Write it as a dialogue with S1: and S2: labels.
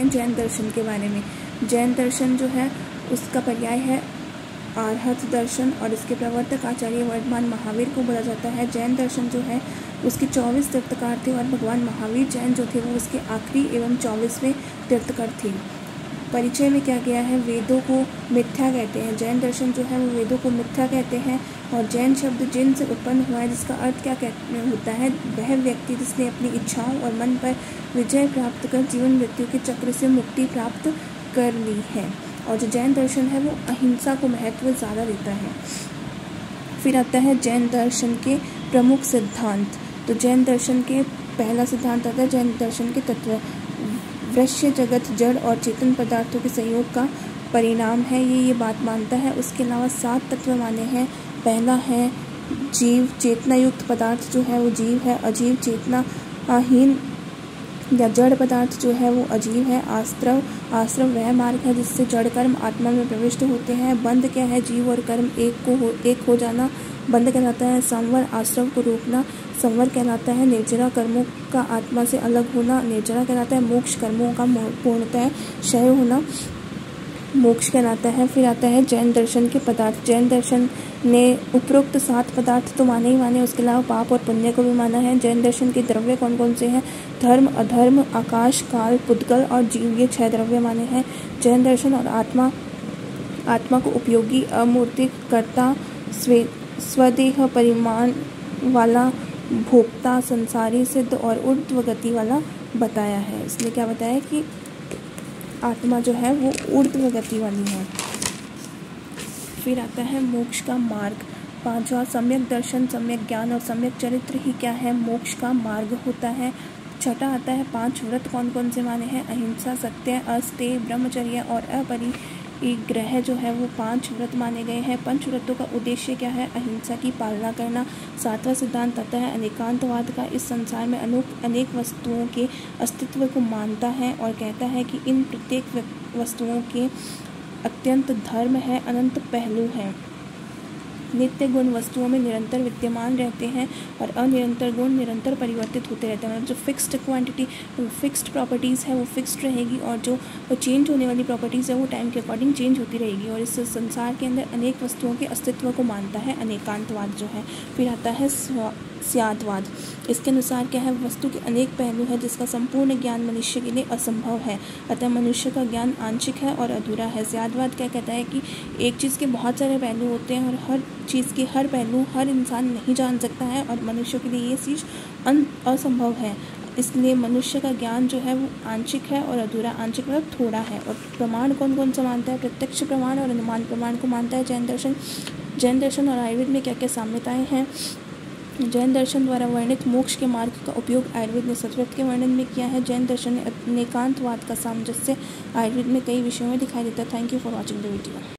S1: हैं जैन दर्शन के बारे में। जैन दर्शन जो है उसका पर्याय है आर्हत दर्शन और इसके प्रवर्तक आचार्य वर्धमान महावीर को बोला जाता है। जैन दर्शन जो है उसके 24 तीर्थकार थे और भगवान महावीर जैन जो थे वो उसके आखिरी एवं 24वें तीर्थकर थे। परिचय में क्या गया है, वेदों को मिथ्या कहते हैं। जैन दर्शन जो है वो वेदों को मिथ्या कहते हैं और जैन शब्द जिन से उत्पन्न हुआ है, जिसका अर्थ क्या होता है, वह व्यक्ति जिसने अपनी इच्छाओं और मन पर विजय प्राप्त कर जीवन मृत्यु के चक्र से मुक्ति प्राप्त कर ली है। और जो जैन दर्शन है वो अहिंसा को महत्व ज़्यादा देता है। फिर आता है जैन दर्शन के प्रमुख सिद्धांत। तो जैन दर्शन के पहला सिद्धांत आता है जैन दर्शन के तत्व। दृश्य जगत जड़ और चेतन पदार्थों के संयोग का परिणाम है, ये बात मानता है। उसके अलावा 7 तत्व माने हैं। पहला है जीव, चेतना युक्त पदार्थ जो है वो जीव है। अजीव चेतनाहीन या जड़ पदार्थ जो है वो अजीव है। आश्रव वह मार्ग है जिससे जड़ कर्म आत्मा में प्रविष्ट होते हैं। बंध क्या है, जीव और कर्म एक हो जाना बंध कहलाता है। संवर आश्रव को रोकना संवर कहलाता है। निर्जरा कर्मों का आत्मा से अलग होना निर्जरा कहलाता है। मोक्ष कर्मों का पूर्णतः क्षय होना मोक्ष कहलाता है। फिर आता है जैन दर्शन के पदार्थ। जैन दर्शन ने उपरोक्त 7 पदार्थ तो माने ही माने, उसके अलावा पाप और पुण्य को भी माना है। जैन दर्शन के द्रव्य कौन कौन से हैं, धर्म, अधर्म, आकाश, काल, पुद्गल और जीव, ये 6 द्रव्य माने हैं। जैन दर्शन और आत्मा को उपयोगी, अमूर्तिक, कर्ता, स्वदेह परिमाण वाला, भोक्ता, संसारी, सिद्ध और ऊर्ध्व गति वाला बताया है। इसलिए क्या बताया कि आत्मा जो है वो ऊर्ध्व गति वाली है। फिर आता है मोक्ष का मार्ग। 5वां सम्यक दर्शन, सम्यक ज्ञान और सम्यक चरित्र ही क्या है, मोक्ष का मार्ग होता है। 6वां आता है 5 व्रत कौन कौन से माने हैं, अहिंसा, सत्य, अस्तेय, ब्रह्मचर्य और अपरिग्रह जो है वो 5 व्रत माने गए हैं। 5 व्रतों का उद्देश्य क्या है, अहिंसा की पालना करना। 7वां सिद्धांत आता है अनेकांतवाद का। इस संसार में अनेक वस्तुओं के अस्तित्व को मानता है और कहता है कि इन प्रत्येक वस्तुओं के अत्यंत धर्म है, अनंत पहलू है। नित्य गुण वस्तुओं में निरंतर विद्यमान रहते हैं और अनिरंतर गुण निरंतर परिवर्तित होते रहते हैं। मतलब जो फिक्स्ड क्वांटिटी, फिक्स्ड प्रॉपर्टीज़ है वो फिक्स्ड रहेगी और जो चेंज होने वाली प्रॉपर्टीज़ है वो टाइम के अकॉर्डिंग चेंज होती रहेगी। और इस संसार के अंदर अनेक वस्तुओं के अस्तित्व को मानता है अनेकांतवाद जो है। फिर आता है स्यादवाद। इसके अनुसार क्या है, वस्तु के अनेक पहलू है जिसका संपूर्ण ज्ञान मनुष्य के लिए असंभव है, अतः मनुष्य का ज्ञान आंशिक है और अधूरा है। स्यादवाद क्या कहता है कि एक चीज़ के बहुत सारे पहलू होते हैं और हर चीज़ के हर पहलू हर इंसान नहीं जान सकता है और मनुष्य के लिए ये चीज़ असंभव है। इसलिए मनुष्य का ज्ञान जो है वो आंशिक है और अधूरा। आंशिक मतलब थोड़ा है। और प्रमाण कौन कौन सा मानता है, प्रत्यक्ष प्रमाण और अनुमान प्रमाण को मानता है जैन दर्शन। जैन दर्शन और आयुर्वेद में क्या क्या साम्यताएं हैं। जैन दर्शन द्वारा वर्णित मोक्ष के मार्ग का उपयोग आयुर्वेद ने सतव्रत के वर्णन में किया है। जैन दर्शन ने अनेकांतवाद का सामंजस्य आयुर्वेद में कई विषयों में दिखाई देता है। Thank you for watching the video.